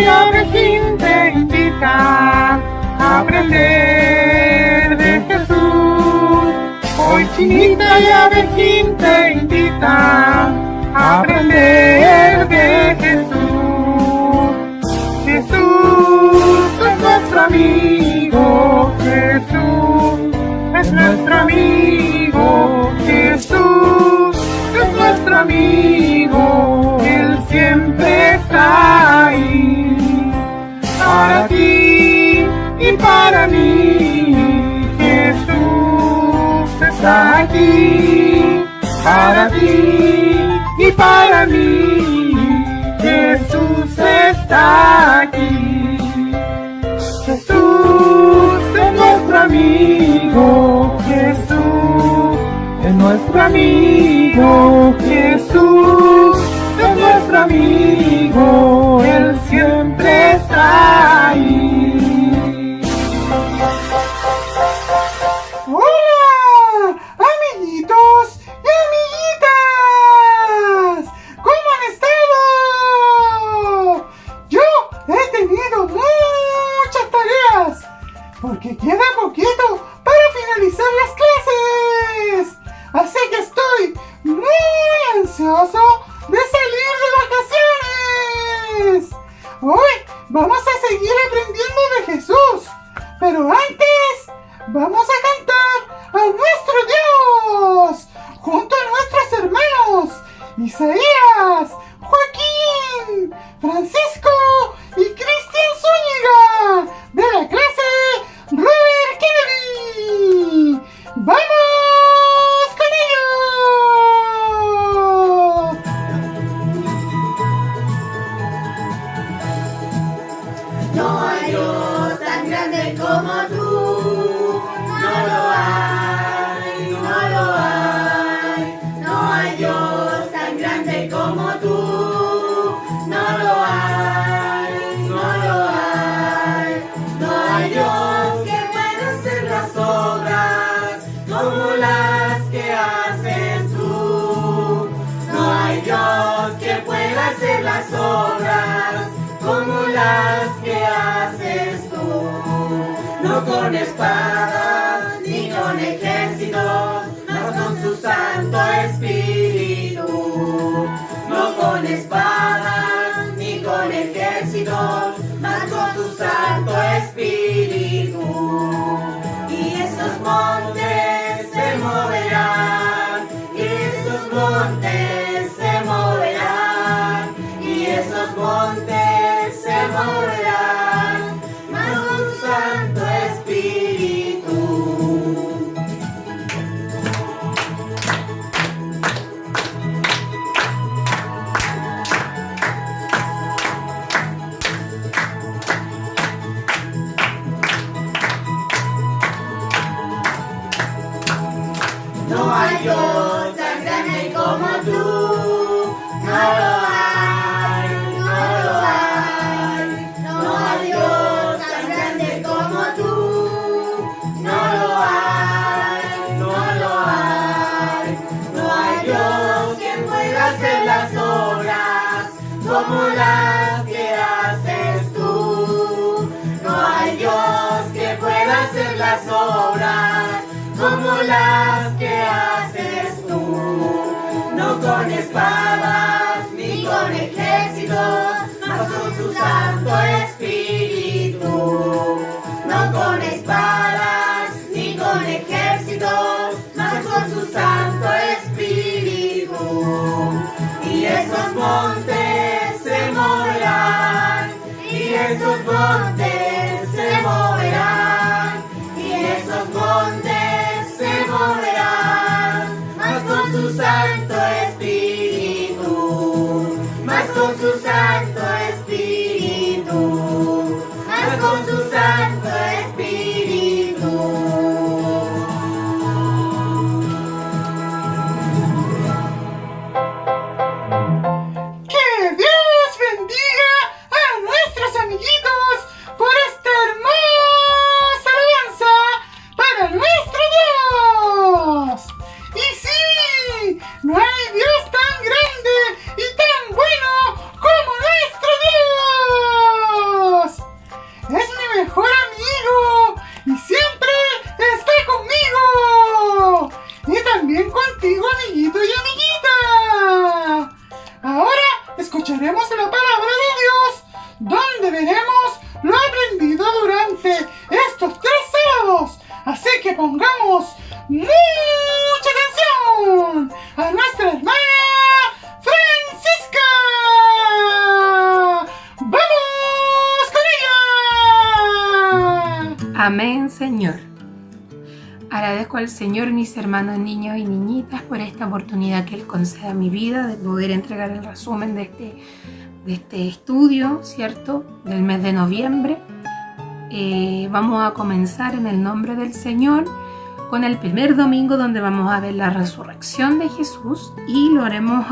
y Abejín te invita a aprender de Jesús. Hoy Chinita y Abejín te invita a aprender de Jesús. Jesús es nuestro amigo, Jesús es nuestro amigo, Jesús es nuestro amigo, Él siempre está ahí. Para ti y para mí, Jesús está aquí. Para ti y para mí, Jesús está aquí. Jesús es nuestro amigo, Jesús es nuestro amigo, Jesús es nuestro amigo, Él siempre está ahí. ¡Hola, amiguitos y amiguitas! ¿Cómo han estado? Yo he tenido muchas tareas, porque queda poquito para finalizar las clases. Así que estoy muy ansioso de salir de vacaciones. Hoy vamos a seguir aprendiendo de Jesús, pero antes vamos a cantar a nuestro Dios junto a nuestros hermanos Isaías, Joaquín, Francisco y Cristian Zúñiga de la clase Robert Kennedy. ¡Vamos con ellos! No hay Dios tan grande como tú. No lo hay, no lo hay. No hay Dios tan grande como tú. No lo hay, no lo hay. No hay Dios que pueda hacer las obras como las que haces tú. No hay Dios que pueda hacer las obras como las que haces tú. No con espadas ni con ejércitos, mas con su Santo Espíritu. No con espadas ni con ejércitos, mas con su Santo Espíritu. Y esos montes se moverán, y esos montes se moverán, y esos montes se moverán, mas con su Santo Espíritu. No hay Dios tan grande como tú. No lo hay, no lo hay. No hay Dios tan grande como tú. No lo hay, no lo hay. No hay Dios que pueda hacer las obras como las que haces tú. No hay Dios que pueda hacer las obras como las que haces tú. No con espadas ni con ejércitos, mas con su Santo Espíritu. No con espadas ni con ejércitos, mas con su Santo Espíritu. Y esos montes se moverán, y esos montes se moverán, y esos montes se moverán, mas con su Santo Espíritu. pongamos mucha atención a nuestra hermana Francisca. ¡Vamos con ella! Amén, Señor. Agradezco al Señor, mis hermanos, niños y niñitas, por esta oportunidad que Él concede a mi vida de poder entregar el resumen de este estudio, ¿cierto?, del mes de noviembre. Vamos a comenzar en el nombre del Señor con el primer domingo, donde vamos a ver la resurrección de Jesús, y lo haremos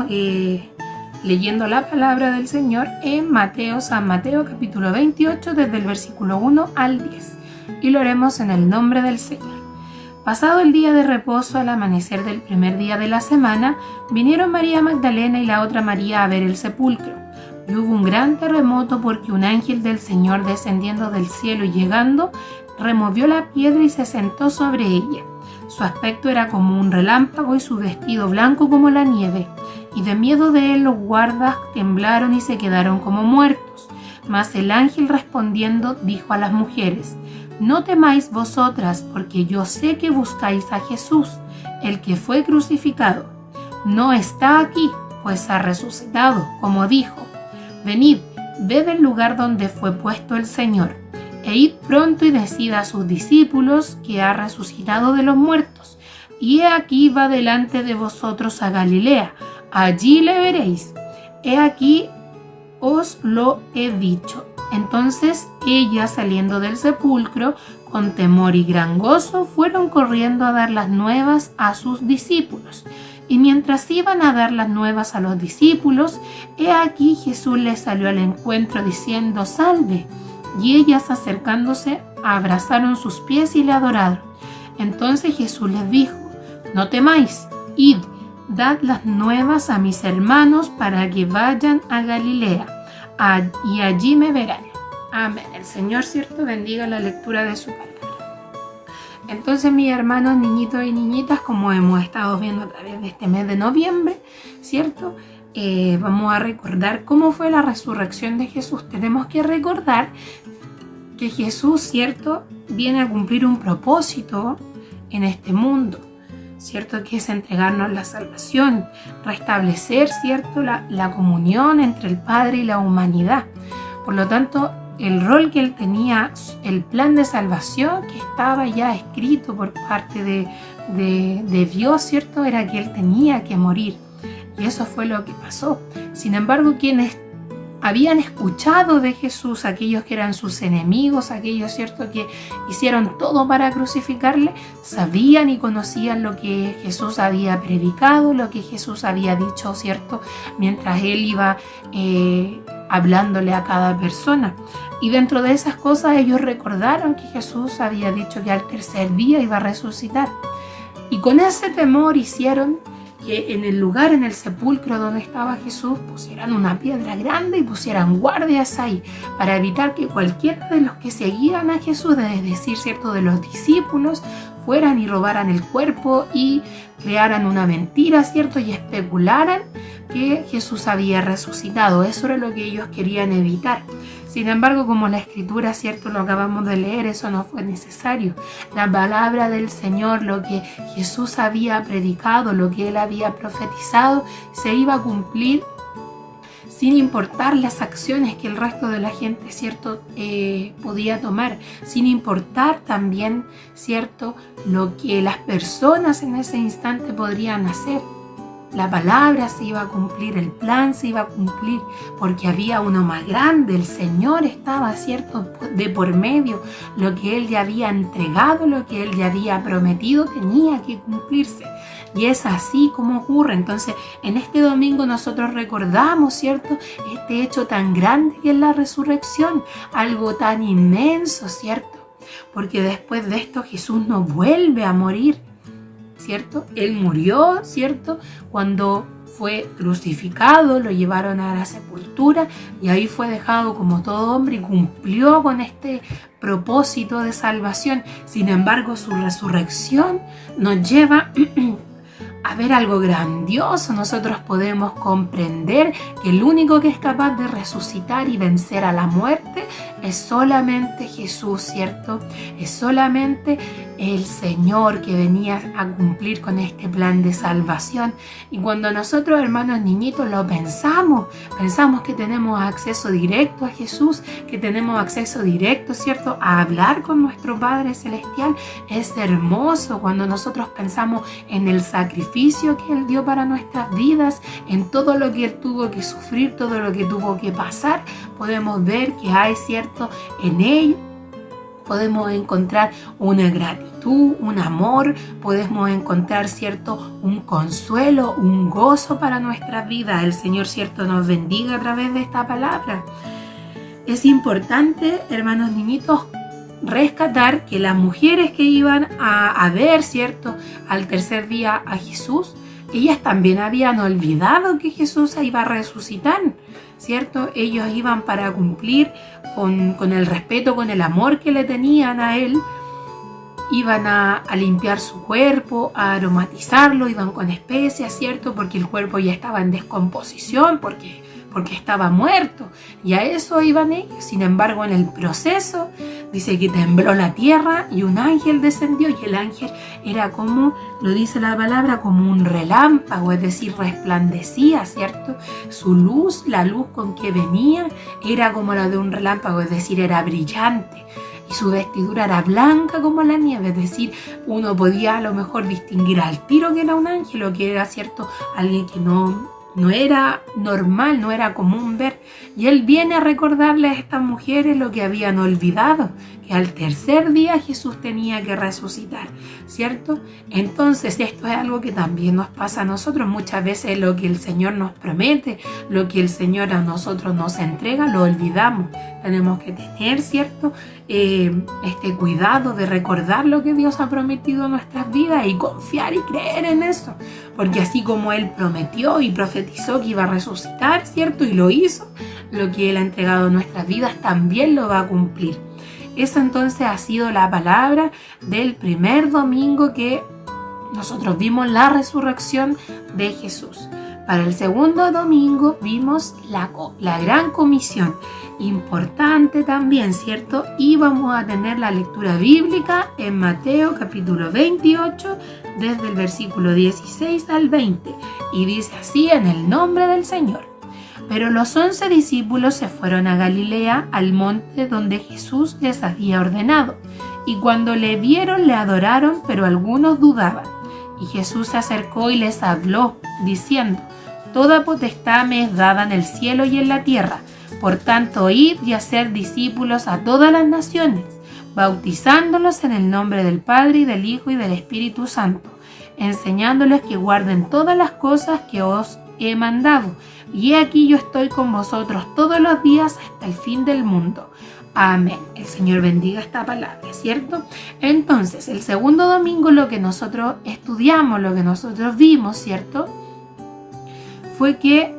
leyendo la palabra del Señor en San Mateo capítulo 28, desde el versículo 1 al 10, y lo haremos en el nombre del Señor. Pasado el día de reposo, al amanecer del primer día de la semana, vinieron María Magdalena y la otra María a ver el sepulcro. Y hubo un gran terremoto, porque un ángel del Señor, descendiendo del cielo y llegando, removió la piedra y se sentó sobre ella. Su aspecto era como un relámpago y su vestido blanco como la nieve. Y de miedo de él los guardas temblaron y se quedaron como muertos. Mas el ángel, respondiendo, dijo a las mujeres: No temáis vosotras, porque yo sé que buscáis a Jesús, el que fue crucificado. No está aquí, pues ha resucitado, como dijo. Venid, ved el lugar donde fue puesto el Señor, e id pronto y decid a sus discípulos que ha resucitado de los muertos. Y he aquí va delante de vosotros a Galilea, allí le veréis. He aquí os lo he dicho. Entonces ellas, saliendo del sepulcro, con temor y gran gozo, fueron corriendo a dar las nuevas a sus discípulos. Y mientras iban a dar las nuevas a los discípulos, he aquí Jesús les salió al encuentro diciendo: Salve. Y ellas, acercándose, abrazaron sus pies y le adoraron. Entonces Jesús les dijo: No temáis, id, dad las nuevas a mis hermanos para que vayan a Galilea, y allí me verán. Amén. El Señor, cierto, bendiga la lectura de su palabra. Entonces, mis hermanos, niñitos y niñitas, como hemos estado viendo a través de este mes de noviembre, cierto, vamos a recordar cómo fue la resurrección de Jesús. Tenemos que recordar que Jesús, cierto, viene a cumplir un propósito en este mundo, cierto, que es entregarnos la salvación, restablecer, cierto, la comunión entre el Padre y la humanidad. Por lo tanto, el rol que él tenía, el plan de salvación que estaba ya escrito por parte de Dios, cierto, era que él tenía que morir. Y eso fue lo que pasó. Sin embargo, quienes habían escuchado de Jesús, aquellos que eran sus enemigos, aquellos, cierto, que hicieron todo para crucificarle, sabían y conocían lo que Jesús había predicado, lo que Jesús había dicho, cierto, mientras él iba hablándole a cada persona. Y dentro de esas cosas ellos recordaron que Jesús había dicho que al tercer día iba a resucitar. Y con ese temor hicieron que en el lugar, en el sepulcro donde estaba Jesús, pusieran una piedra grande y pusieran guardias ahí, para evitar que cualquiera de los que seguían a Jesús, es decir, cierto, de los discípulos, fueran y robaran el cuerpo y crearan una mentira, cierto, y especularan que Jesús había resucitado. Eso era lo que ellos querían evitar. Sin embargo, como la Escritura, cierto, lo acabamos de leer, eso no fue necesario. La palabra del Señor, lo que Jesús había predicado, lo que él había profetizado, se iba a cumplir sin importar las acciones que el resto de la gente, cierto, podía tomar, sin importar también, cierto, lo que las personas en ese instante podrían hacer. La palabra se iba a cumplir, el plan se iba a cumplir, porque había uno más grande. El Señor estaba, cierto, de por medio. Lo que Él ya había entregado, lo que Él ya había prometido, tenía que cumplirse. Y es así como ocurre. Entonces, en este domingo nosotros recordamos, cierto, este hecho tan grande que es la resurrección, algo tan inmenso, cierto, porque después de esto Jesús no vuelve a morir, ¿cierto? Él murió, ¿cierto? Cuando fue crucificado, lo llevaron a la sepultura y ahí fue dejado como todo hombre y cumplió con este propósito de salvación. Sin embargo, su resurrección nos lleva a ver algo grandioso. Nosotros podemos comprender que el único que es capaz de resucitar y vencer a la muerte es solamente Jesús, ¿cierto? Es solamente el Señor que venía a cumplir con este plan de salvación. Y cuando nosotros, hermanos niñitos, lo pensamos que tenemos acceso directo a Jesús, que tenemos acceso directo, ¿cierto?, a hablar con nuestro Padre Celestial. Es hermoso cuando nosotros pensamos en el sacrificio que Él dio para nuestras vidas, en todo lo que Él tuvo que sufrir, todo lo que tuvo que pasar. Podemos ver que hay, ¿cierto?, en Él podemos encontrar una gratitud, un amor, podemos encontrar, ¿cierto?, un consuelo, un gozo para nuestra vida. El Señor, ¿cierto?, nos bendiga a través de esta palabra. Es importante, hermanos niñitos, rescatar que las mujeres que iban a ver, ¿cierto?, al tercer día a Jesús, ellas también habían olvidado que Jesús iba a resucitar, ¿cierto? Ellos iban para cumplir con el respeto, con el amor que le tenían a Él. Iban a limpiar su cuerpo, a aromatizarlo, iban con especias, ¿cierto? Porque el cuerpo ya estaba en descomposición, porque estaba muerto. Y a eso iban ellos. Sin embargo, en el proceso dice que tembló la tierra y un ángel descendió, y el ángel era como, lo dice la palabra, como un relámpago, es decir, resplandecía, ¿cierto? Su luz, la luz con que venía, era como la de un relámpago, es decir, era brillante. Y su vestidura era blanca como la nieve, es decir, uno podía a lo mejor distinguir al tiro que era un ángel o que era, ¿cierto?, alguien que no era normal, no era común ver. Y Él viene a recordarle a estas mujeres lo que habían olvidado, que al tercer día Jesús tenía que resucitar, ¿cierto? Entonces esto es algo que también nos pasa a nosotros. Muchas veces lo que el Señor nos promete, lo que el Señor a nosotros nos entrega, lo olvidamos. Tenemos que tener, ¿cierto?, este cuidado de recordar lo que Dios ha prometido en nuestras vidas y confiar y creer en eso. Porque así como Él prometió y profetizó que iba a resucitar, ¿cierto?, y lo hizo, lo que Él ha entregado en nuestras vidas también lo va a cumplir. Esa entonces ha sido la palabra del primer domingo que nosotros vimos la resurrección de Jesús. Para el segundo domingo vimos la gran comisión, importante también, ¿cierto? Y vamos a tener la lectura bíblica en Mateo capítulo 28, desde el versículo 16 al 20. Y dice así: en el nombre del Señor. Pero los 11 discípulos se fueron a Galilea, al monte donde Jesús les había ordenado. Y cuando le vieron, le adoraron, pero algunos dudaban. Y Jesús se acercó y les habló, diciendo: toda potestad me es dada en el cielo y en la tierra. Por tanto, id y haced discípulos a todas las naciones, bautizándolos en el nombre del Padre y del Hijo y del Espíritu Santo, enseñándoles que guarden todas las cosas que os he mandado. Y he aquí yo estoy con vosotros todos los días hasta el fin del mundo. Amén. El Señor bendiga esta palabra, ¿cierto? Entonces, el segundo domingo lo que nosotros estudiamos, lo que nosotros vimos, ¿cierto?, fue que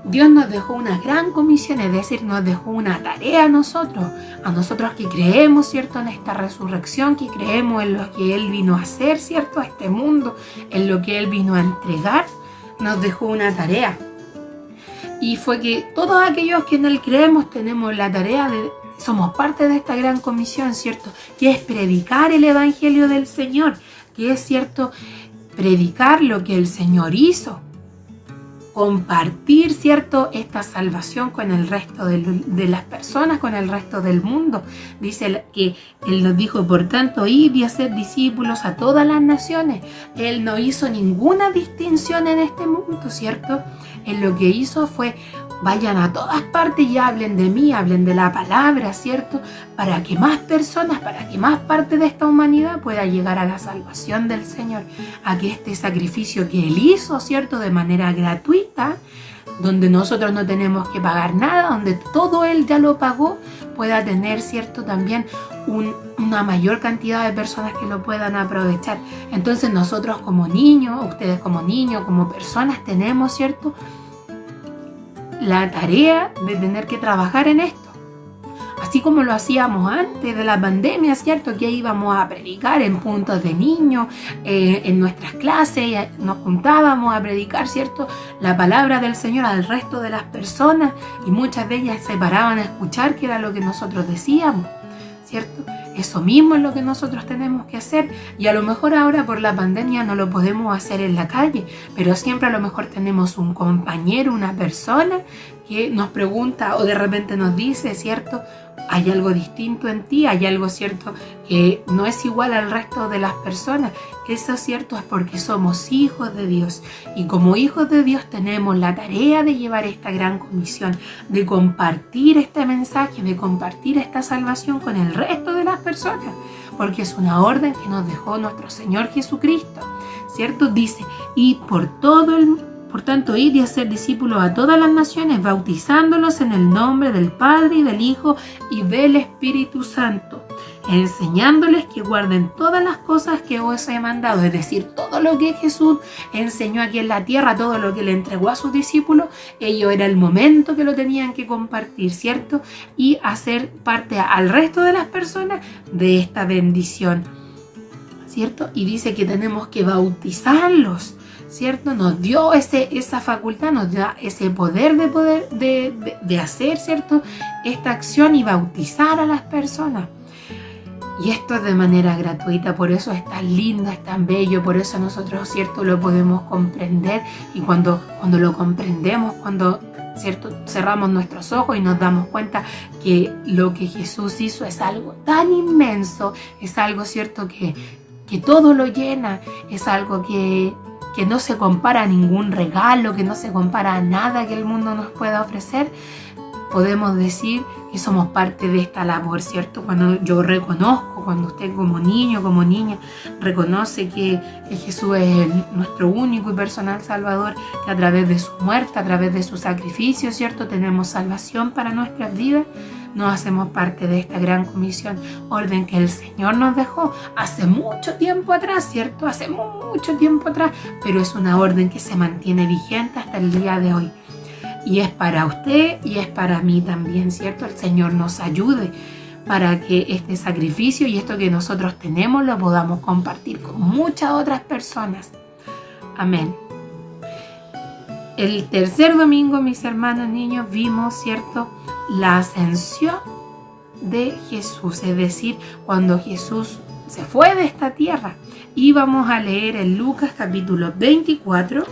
Dios nos dejó una gran comisión, es decir, nos dejó una tarea a nosotros que creemos, ¿cierto?, en esta resurrección, que creemos en lo que Él vino a hacer, ¿cierto?, a este mundo, en lo que Él vino a entregar, nos dejó una tarea. Y fue que todos aquellos que en Él creemos tenemos la tarea somos parte de esta gran comisión, ¿cierto?, que es predicar el Evangelio del Señor, que es, ¿cierto?, predicar lo que el Señor hizo, compartir, ¿cierto?, esta salvación con el resto de las personas, con el resto del mundo. Dice que Él nos dijo: por tanto, id y haced discípulos a todas las naciones. Él no hizo ninguna distinción en este mundo, ¿cierto? Él lo que hizo fue: vayan a todas partes y hablen de mí, hablen de la palabra, ¿cierto? Para que más personas, para que más parte de esta humanidad pueda llegar a la salvación del Señor, a que este sacrificio que Él hizo, ¿cierto?, de manera gratuita, donde nosotros no tenemos que pagar nada, donde todo Él ya lo pagó, pueda tener, ¿cierto?, también una mayor cantidad de personas que lo puedan aprovechar. Entonces nosotros como niños, ustedes como niños, como personas, tenemos, ¿cierto?, la tarea de tener que trabajar en esto. Así como lo hacíamos antes de la pandemia, ¿cierto?, que íbamos a predicar en puntos de niños, en nuestras clases, nos juntábamos a predicar, ¿cierto?, la palabra del Señor al resto de las personas, y muchas de ellas se paraban a escuchar qué era lo que nosotros decíamos. ¿cierto? Eso mismo es lo que nosotros tenemos que hacer, y a lo mejor ahora por la pandemia no lo podemos hacer en la calle, pero siempre a lo mejor tenemos un compañero, una persona que nos pregunta o de repente nos dice, ¿cierto? Hay algo distinto en ti, hay algo, ¿cierto?, que no es igual al resto de las personas. Eso, ¿cierto?, es porque somos hijos de Dios, y como hijos de Dios tenemos la tarea de llevar esta gran comisión, de compartir este mensaje, de compartir esta salvación con el resto de las personas, porque es una orden que nos dejó nuestro Señor Jesucristo, ¿cierto? Dice, y por tanto, id y hacer discípulos a todas las naciones, bautizándolos en el nombre del Padre y del Hijo y del Espíritu Santo, enseñándoles que guarden todas las cosas que os he mandado. Es decir, todo lo que Jesús enseñó aquí en la tierra, todo lo que le entregó a sus discípulos, ellos era el momento que lo tenían que compartir, ¿cierto? Y hacer parte al resto de las personas de esta bendición, ¿cierto? Y dice que tenemos que bautizarlos, ¿cierto? Nos dio esa facultad, nos da ese poder de hacer, ¿cierto?, esta acción y bautizar a las personas. Y esto es de manera gratuita, por eso es tan lindo, es tan bello, por eso nosotros, ¿cierto?, lo podemos comprender, y cuando lo comprendemos, cuando, ¿cierto?, cerramos nuestros ojos y nos damos cuenta que lo que Jesús hizo es algo tan inmenso, es algo, ¿cierto?, que todo lo llena, es algo que no se compara a ningún regalo, que no se compara a nada que el mundo nos pueda ofrecer, podemos decir que somos parte de esta labor, ¿cierto? Cuando yo reconozco, cuando usted como niño, como niña, reconoce que Jesús es nuestro único y personal Salvador, que a través de su muerte, a través de su sacrificio, ¿cierto?, tenemos salvación para nuestras vidas, nos hacemos parte de esta gran comisión, orden que el Señor nos dejó hace mucho tiempo atrás, ¿cierto? Hace mucho tiempo atrás, pero es una orden que se mantiene vigente hasta el día de hoy. Y es para usted y es para mí también, ¿cierto? El Señor nos ayude para que este sacrificio y esto que nosotros tenemos lo podamos compartir con muchas otras personas. Amén. El tercer domingo, mis hermanos niños, vimos, ¿cierto?, la ascensión de Jesús, es decir, cuando Jesús se fue de esta tierra. Y vamos a leer en Lucas capítulo 24,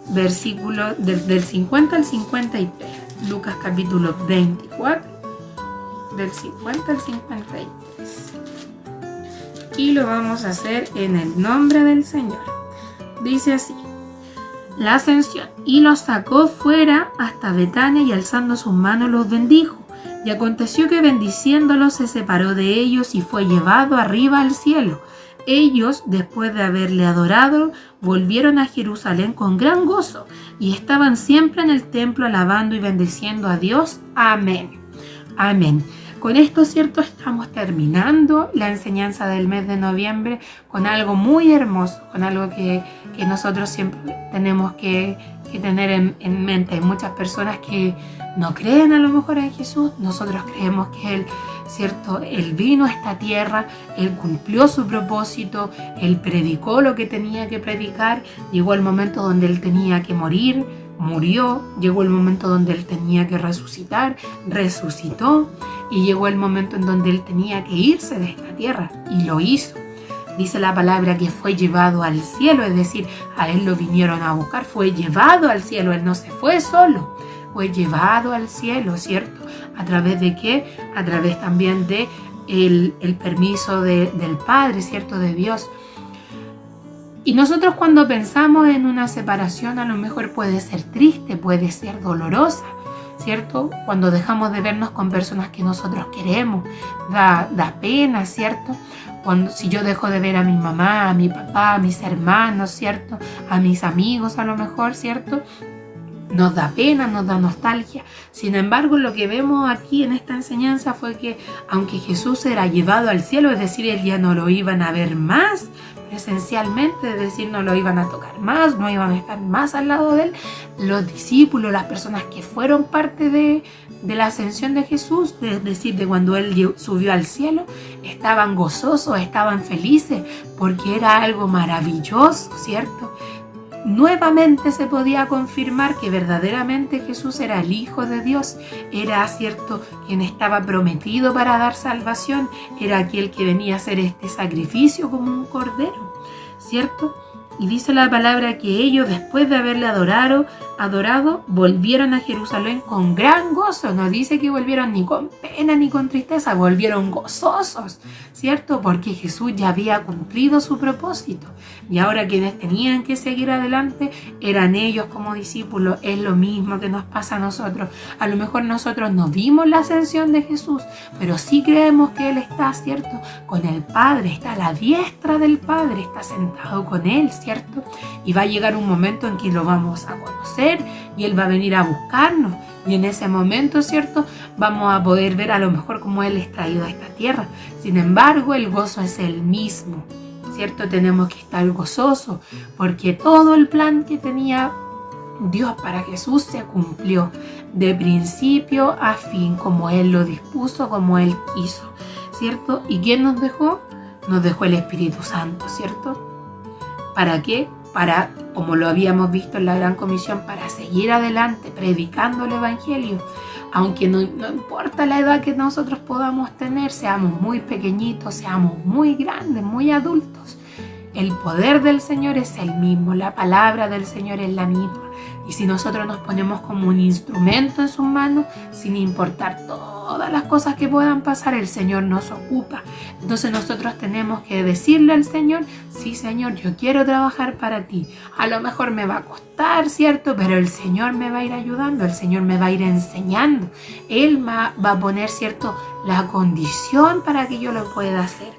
versículo del 50 al 53. Lucas capítulo 24, del 50 al 53. Y lo vamos a hacer en el nombre del Señor. Dice así: la ascensión. Y los sacó fuera hasta Betania, y alzando sus manos los bendijo. Y aconteció que bendiciéndolos se separó de ellos y fue llevado arriba al cielo. Ellos, después de haberle adorado, volvieron a Jerusalén con gran gozo, y estaban siempre en el templo alabando y bendiciendo a Dios. Amén. Amén. Con esto, ¿cierto?, estamos terminando la enseñanza del mes de noviembre con algo muy hermoso, con algo que nosotros siempre tenemos que tener en mente. Hay muchas personas que no creen a lo mejor en Jesús. Nosotros creemos que Él, ¿cierto?, Él vino a esta tierra, Él cumplió su propósito, Él predicó lo que tenía que predicar, llegó el momento donde Él tenía que morir, murió, llegó el momento donde Él tenía que resucitar, resucitó, y llegó el momento en donde Él tenía que irse de esta tierra, y lo hizo. Dice la palabra que fue llevado al cielo, es decir, a Él lo vinieron a buscar, fue llevado al cielo, Él no se fue solo, fue llevado al cielo, ¿cierto? ¿A través de qué? A través también de el permiso del Padre, ¿cierto?, de Dios. Y nosotros cuando pensamos en una separación, a lo mejor puede ser triste, puede ser dolorosa, ¿cierto? Cuando dejamos de vernos con personas que nosotros queremos, da pena, ¿cierto? Si yo dejo de ver a mi mamá, a mi papá, a mis hermanos, ¿cierto?, a mis amigos a lo mejor, ¿cierto?, nos da pena, nos da nostalgia. Sin embargo, lo que vemos aquí en esta enseñanza fue que aunque Jesús era llevado al cielo, es decir, Él ya no lo iban a ver más presencialmente, es decir, no lo iban a tocar más, no iban a estar más al lado de Él, los discípulos, las personas que fueron parte de la ascensión de Jesús, es decir, de cuando Él subió al cielo, estaban gozosos, estaban felices, porque era algo maravilloso, ¿cierto? nuevamente se podía confirmar que verdaderamente Jesús era el Hijo de Dios, era, cierto, quien estaba prometido para dar salvación, era aquel que venía a hacer este sacrificio como un cordero, ¿cierto? Y dice la palabra que ellos, después de haberle adorado, volvieron a Jerusalén con gran gozo. No dice que volvieron ni con pena ni con tristeza, volvieron gozosos, ¿cierto? Porque Jesús ya había cumplido su propósito. Y ahora quienes tenían que seguir adelante eran ellos como discípulos. Es lo mismo que nos pasa a nosotros. A lo mejor nosotros no vimos la ascensión de Jesús, pero sí creemos que Él está, ¿cierto? Con el Padre, está a la diestra del Padre, está sentado con Él, ¿cierto? Y va a llegar un momento en que lo vamos a conocer y Él va a venir a buscarnos. Y en ese momento, ¿cierto?, vamos a poder ver a lo mejor cómo Él es traído a esta tierra. Sin embargo, el gozo es el mismo, ¿cierto? Tenemos que estar gozosos porque todo el plan que tenía Dios para Jesús se cumplió de principio a fin, como Él lo dispuso, como Él quiso, ¿cierto? ¿Y quién nos dejó? Nos dejó el Espíritu Santo, ¿cierto? ¿Para qué? Para, como lo habíamos visto en la Gran Comisión, para seguir adelante predicando el Evangelio. Aunque no importa la edad que nosotros podamos tener, seamos muy pequeñitos, seamos muy grandes, muy adultos, el poder del Señor es el mismo, la palabra del Señor es la misma. Y si nosotros nos ponemos como un instrumento en sus manos, sin importar todas las cosas que puedan pasar, el Señor nos ocupa. Entonces nosotros tenemos que decirle al Señor: sí, Señor, yo quiero trabajar para ti. A lo mejor me va a costar, ¿cierto? Pero el Señor me va a ir ayudando, el Señor me va a ir enseñando. Él va a poner, ¿cierto?, la condición para que yo lo pueda hacer.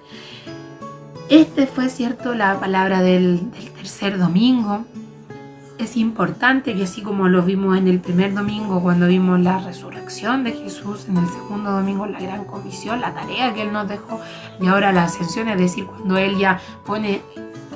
Este fue, ¿cierto?, la palabra del tercer domingo. Es importante que, así como lo vimos en el primer domingo cuando vimos la resurrección de Jesús, en el segundo domingo la Gran Comisión, la tarea que Él nos dejó, y ahora la ascensión, es decir, cuando Él ya pone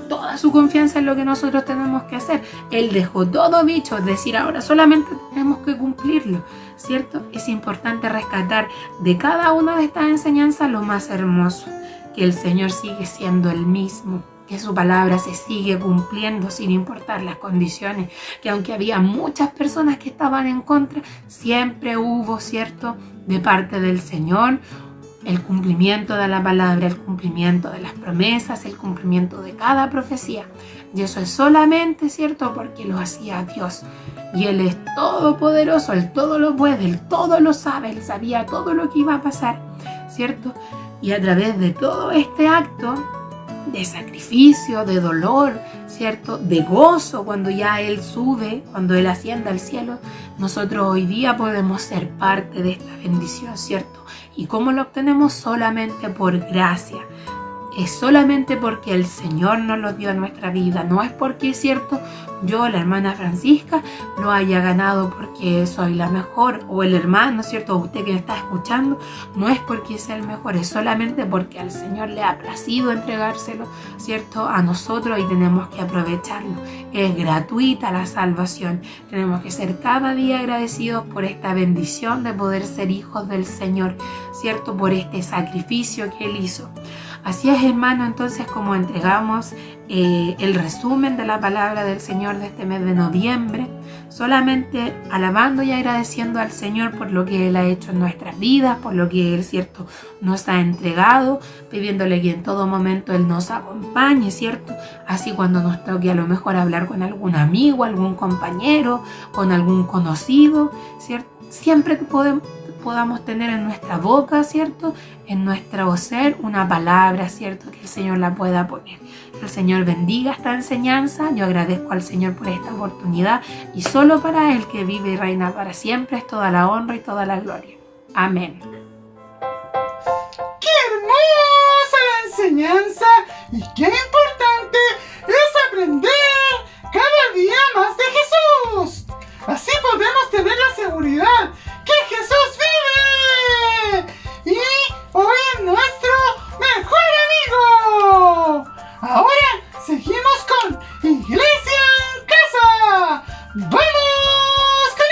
toda su confianza en lo que nosotros tenemos que hacer. Él dejó todo dicho, es decir, ahora solamente tenemos que cumplirlo, ¿cierto? Es importante rescatar de cada una de estas enseñanzas lo más hermoso, que el Señor sigue siendo el mismo, que su palabra se sigue cumpliendo sin importar las condiciones, que aunque había muchas personas que estaban en contra, siempre hubo, ¿cierto?, de parte del Señor, el cumplimiento de la palabra, el cumplimiento de las promesas, el cumplimiento de cada profecía. Y eso es solamente, ¿cierto?, porque lo hacía Dios. Y Él es todopoderoso, Él todo lo puede, Él todo lo sabe, Él sabía todo lo que iba a pasar, ¿cierto? Y a través de todo este acto de sacrificio, de dolor, ¿cierto?, de gozo, cuando ya Él sube, cuando Él asciende al cielo, nosotros hoy día podemos ser parte de esta bendición, ¿cierto? ¿Y cómo lo obtenemos? Solamente por gracia. Es solamente porque el Señor nos lo dio en nuestra vida. No es porque, ¿cierto?, yo, la hermana Francisca, lo haya ganado porque soy la mejor, o el hermano, ¿cierto?, usted que me está escuchando, no es porque sea el mejor, es solamente porque al Señor le ha placido entregárselo, ¿cierto?, a nosotros, y tenemos que aprovecharlo. Es gratuita la salvación. Tenemos que ser cada día agradecidos por esta bendición de poder ser hijos del Señor, ¿cierto?, por este sacrificio que Él hizo. Así es, hermano, entonces, como entregamos el resumen de la palabra del Señor de este mes de noviembre, solamente alabando y agradeciendo al Señor por lo que Él ha hecho en nuestras vidas, por lo que Él, ¿cierto?, nos ha entregado, pidiéndole que en todo momento Él nos acompañe, ¿cierto? Así cuando nos toque a lo mejor hablar con algún amigo, algún compañero, con algún conocido, ¿cierto? Siempre podamos tener en nuestra boca, ¿cierto?, en nuestro ser, una palabra, ¿cierto?, que el Señor la pueda poner. El Señor bendiga esta enseñanza. Yo agradezco al Señor por esta oportunidad, y solo para Él, que vive y reina para siempre, es toda la honra y toda la gloria. Amén. ¡Qué hermosa la enseñanza! Y qué importante es aprender cada día más de Jesús. Así podemos tener la seguridad que Jesús vive y hoy es nuestro mejor amigo. Ahora seguimos con Iglesia en Casa. ¡Vamos con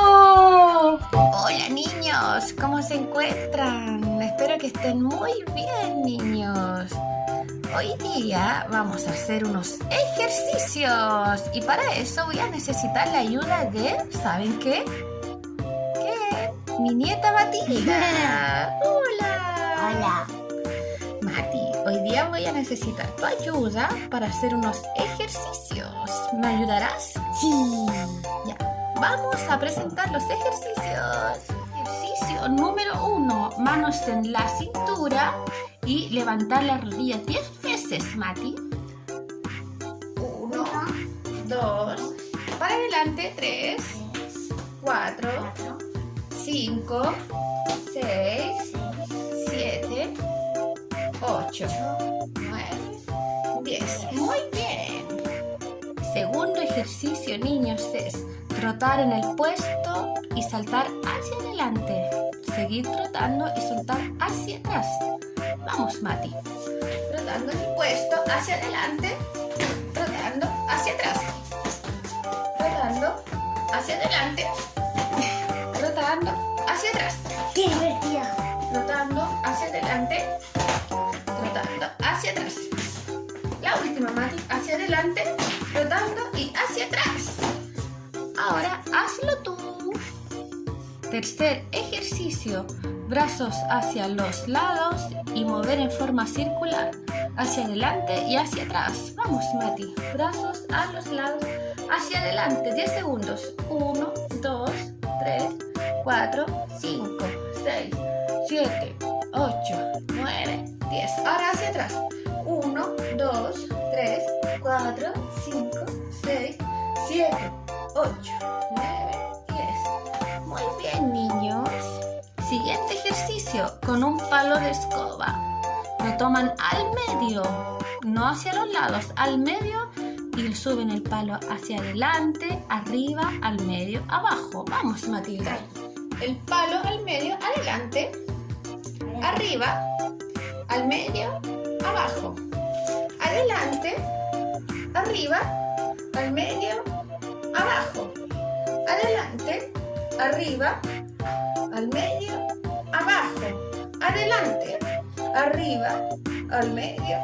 ello! Hola niños, ¿cómo se encuentran? Espero que estén muy bien. bien, niños. Hoy día vamos a hacer unos ejercicios y para eso voy a necesitar la ayuda de, ¿saben qué? ¿Qué? Mi nieta Matilda. Hola. Hola. Mati, hoy día voy a necesitar tu ayuda para hacer unos ejercicios. ¿Me ayudarás? Sí. Ya, vamos a presentar los ejercicios. Ejercicio número 1, manos en la cintura y levantar las rodillas 10 veces, Mati. 1, 2, para adelante 3, 4, 5, 6, 7, 8, 9, 10. Muy bien. Segundo ejercicio, niños, es trotar en el puesto y saltar hacia adelante. Seguir trotando y saltar hacia atrás. Vamos, Mati. Trotando en el puesto hacia adelante. Trotando hacia atrás. Trotando hacia adelante. Trotando hacia atrás. ¡Qué divertido! Trotando hacia adelante. Trotando hacia atrás. La última, Mati. Hacia adelante. Trotando y hacia atrás. Ahora hazlo tú. Tercer ejercicio. Brazos hacia los lados y mover en forma circular. Hacia adelante y hacia atrás. Vamos, Mati. Brazos a los lados. Hacia adelante. 10 segundos. 1, 2, 3, 4, 5, 6, 7, 8, 9, 10. Ahora hacia atrás. 1, 2, 3, 4, 5, 6, 7, 8, 9, 10. Muy bien, niños. Siguiente ejercicio, con un palo de escoba. Lo toman al medio, no hacia los lados, al medio y suben el palo hacia adelante, arriba, al medio, abajo. Vamos, Matilda. El palo al medio, adelante, arriba, al medio, abajo. Adelante, arriba, al medio, abajo. Adelante, arriba, al medio, abajo. Adelante, arriba, al medio,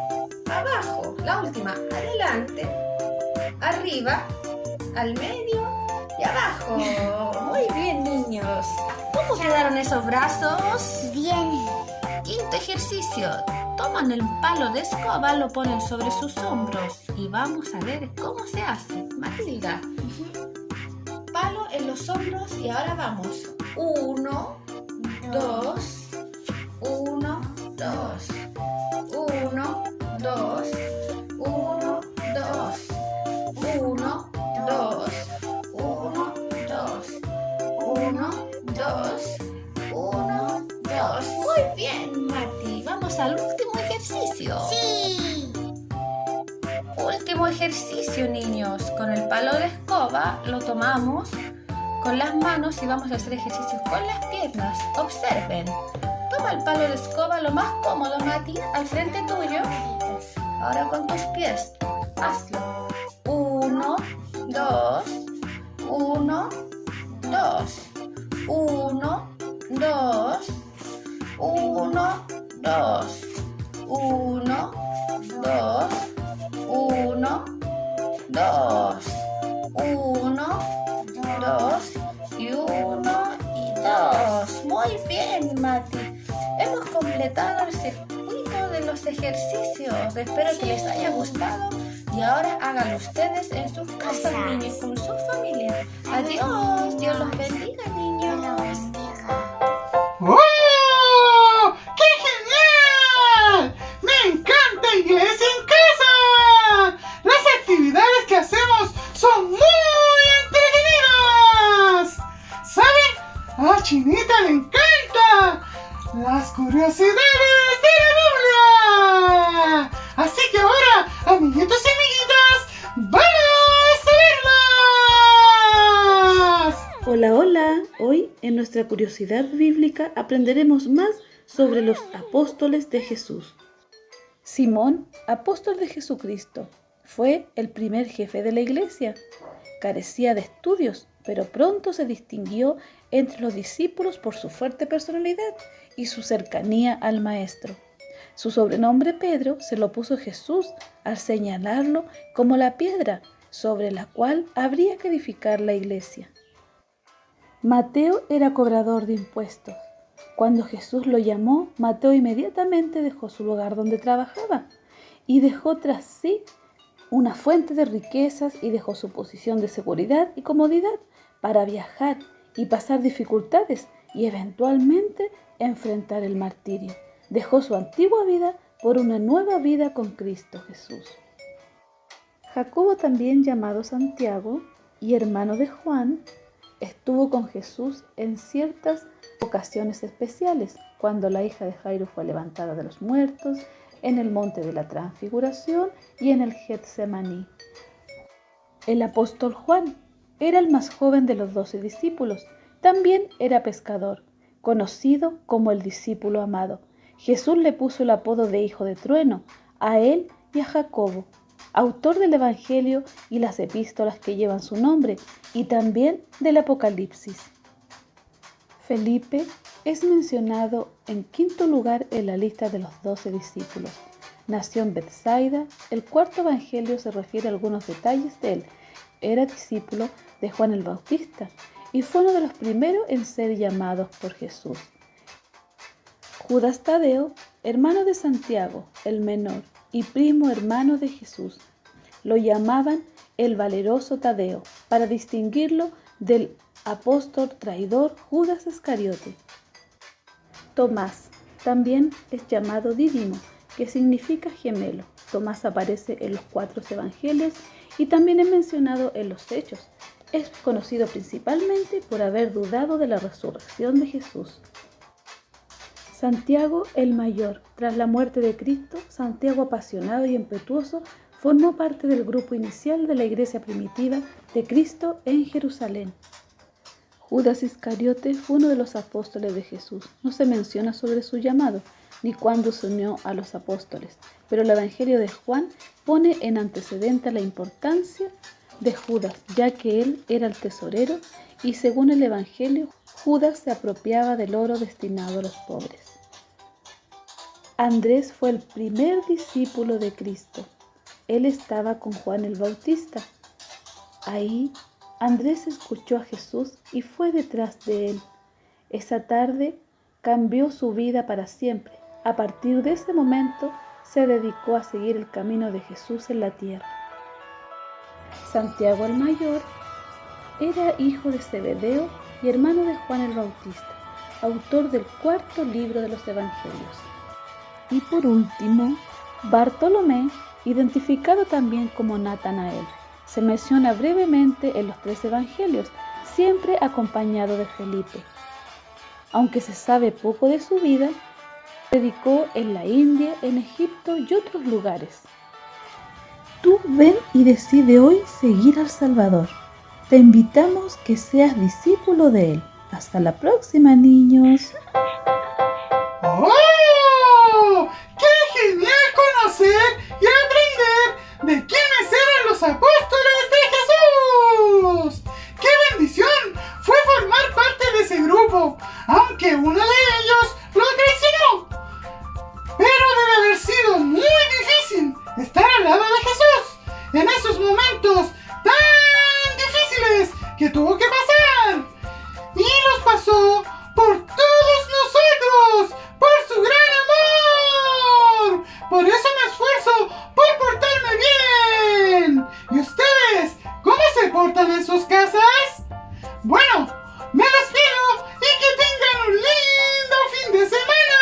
abajo. La última, adelante, arriba, al medio y abajo. Muy bien, niños. ¿Cómo quedaron esos brazos? Bien. Quinto ejercicio. Toman el palo de escoba, lo ponen sobre sus hombros y vamos a ver cómo se hace. Matilda. Palo en los hombros y ahora vamos. 1, 2, 1, 2, 1, 2, 1, 2, 1, 2, 1, 2, 1, 2, 1, 2. Muy bien, Mati. Vamos al último ejercicio. Sí. Último ejercicio, niños. Con el palo de escoba lo tomamos con las manos y vamos a hacer ejercicios con las piernas. Observen. Toma el palo de escoba lo más cómodo, Mati, al frente tuyo. Ahora con tus pies. Hazlo. 1, 2, 1, 2, 1, 2, 1, 2, 1, 2, 1, 2, 1, 2 y 1 y 2. Muy bien, Mati. Hemos completado el circuito de los ejercicios. Espero que les haya gustado y ahora háganlo ustedes en sus casas, niños, con su familia. Adiós. Dios los bendiga, niños. ¡Oh! ¡Qué genial! ¡Me encanta Iglesia en Casa! Las actividades que hacemos son muy entretenidas. ¿Saben? A Chinita le encanta las curiosidades de la Biblia. Así que ahora, amiguitos y amiguitas, ¡vamos a verlas! Hola, hola. Hoy en nuestra curiosidad bíblica aprenderemos más sobre los apóstoles de Jesús. Simón, apóstol de Jesucristo, fue el primer jefe de la iglesia. Carecía de estudios, pero pronto se distinguió entre los discípulos por su fuerte personalidad y su cercanía al maestro. Su sobrenombre Pedro se lo puso Jesús al señalarlo como la piedra sobre la cual habría que edificar la iglesia. Mateo era cobrador de impuestos. Cuando Jesús lo llamó, Mateo inmediatamente dejó su lugar donde trabajaba y dejó tras sí una fuente de riquezas y dejó su posición de seguridad y comodidad para viajar y pasar dificultades y eventualmente enfrentar el martirio. Dejó su antigua vida por una nueva vida con Cristo Jesús. Jacobo, también llamado Santiago y hermano de Juan, estuvo con Jesús en ciertas ocasiones especiales, cuando la hija de Jairo fue levantada de los muertos, en el monte de la Transfiguración y en el Getsemaní. El apóstol Juan era el más joven de los 12 discípulos. También era pescador, conocido como el discípulo amado. Jesús le puso el apodo de hijo de trueno a él y a Jacobo, autor del Evangelio y las epístolas que llevan su nombre, y también del Apocalipsis. Felipe es mencionado en quinto lugar en la lista de los 12 discípulos. Nació en Betsaida. El cuarto evangelio se refiere a algunos detalles de él. Era discípulo de Juan el Bautista y fue uno de los primeros en ser llamados por Jesús. Judas Tadeo, hermano de Santiago, el menor, y primo hermano de Jesús. Lo llamaban el valeroso Tadeo, para distinguirlo del apóstol traidor Judas Iscariote. Tomás también es llamado Dídimo, que significa gemelo. Tomás aparece en los 4 evangelios y también es mencionado en los Hechos. Es conocido principalmente por haber dudado de la resurrección de Jesús. Santiago el mayor. Tras la muerte de Cristo, Santiago, apasionado y impetuoso, formó parte del grupo inicial de la iglesia primitiva de Cristo en Jerusalén. Judas Iscariote fue uno de los apóstoles de Jesús. No se menciona sobre su llamado ni cuándo se unió a los apóstoles, pero el Evangelio de Juan pone en antecedente la importancia de Judas, ya que él era el tesorero y según el Evangelio, Judas se apropiaba del oro destinado a los pobres. Andrés fue el primer discípulo de Cristo. Él estaba con Juan el Bautista. Ahí Andrés escuchó a Jesús y fue detrás de él. Esa tarde cambió su vida para siempre. A partir de ese momento se dedicó a seguir el camino de Jesús en la tierra. Santiago el mayor era hijo de Zebedeo y hermano de Juan el Bautista, autor del 4.º libro de los Evangelios. Y por último, Bartolomé, identificado también como Natanael. Se menciona brevemente en los 3 evangelios, siempre acompañado de Felipe. Aunque se sabe poco de su vida, predicó en la India, en Egipto y otros lugares. Tú ven y decide hoy seguir al Salvador. Te invitamos que seas discípulo de Él. Hasta la próxima, niños. ¡Oh! ¡Qué genial conocer y aprender de quiénes eran los apóstoles de Jesús! ¡Qué bendición fue formar parte de ese grupo! Aunque uno de ellos lo traicionó. Pero debe haber sido muy difícil estar al lado de Jesús en esos momentos tan difíciles que tuvo que pasar. Y los pasó por todos nosotros, por su gran amor. Por eso me esfuerzo por portarme bien. ¿Y ustedes cómo se portan en sus casas? Bueno, me despido y que tengan un lindo fin de semana.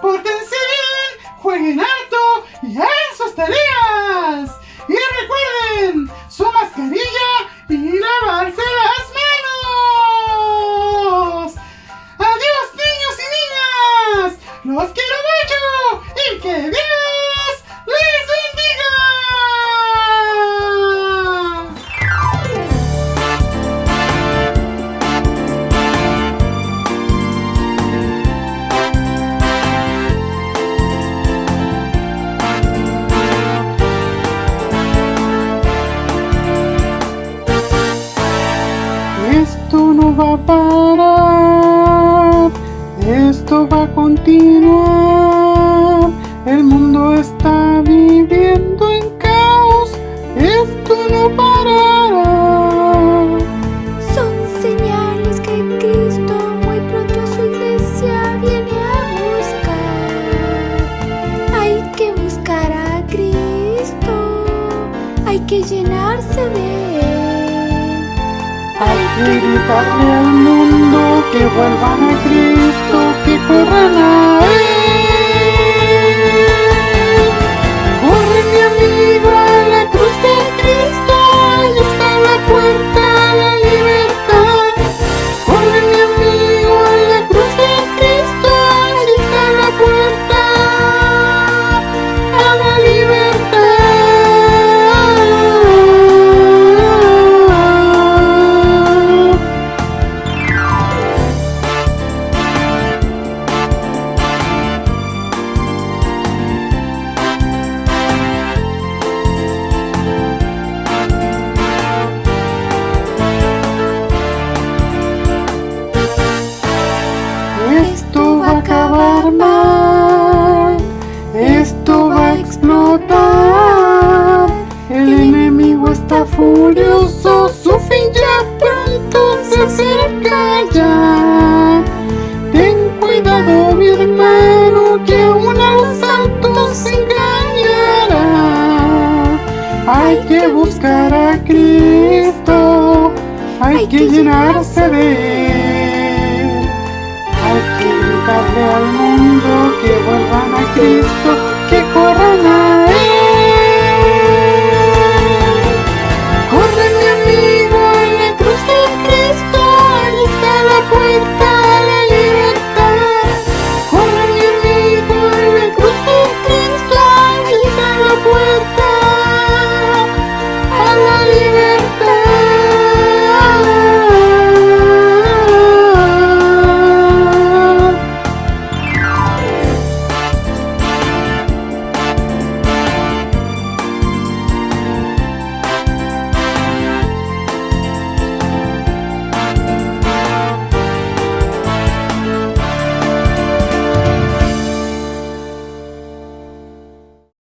Pórtense bien, jueguen harto y hagan sus tareas. Y recuerden su mascarilla y lavarse las manos. Adiós, niños y niñas. Los quiero mucho y que Dios les bendiga. Esto no va a parar, esto va a continuar. que llenarse de Él. Hay que gritarle al mundo que vuelvan a Cristo, que corran a Él. Corre mi amigo a la cruz de Cristo, ahí está la puerta a la libertad. Corre mi amigo a la cruz de Cristo, ahí está la puerta a la libertad. Esto va a acabar mal, esto va a explotar. El enemigo está furioso, su fin ya pronto se acerca ya. Ten cuidado, mi hermano, que aún a los santos se engañará. Hay que buscar a Cristo, hay que llenarse de Él. Hay que gritarle al mundo que vuelvan a Cristo.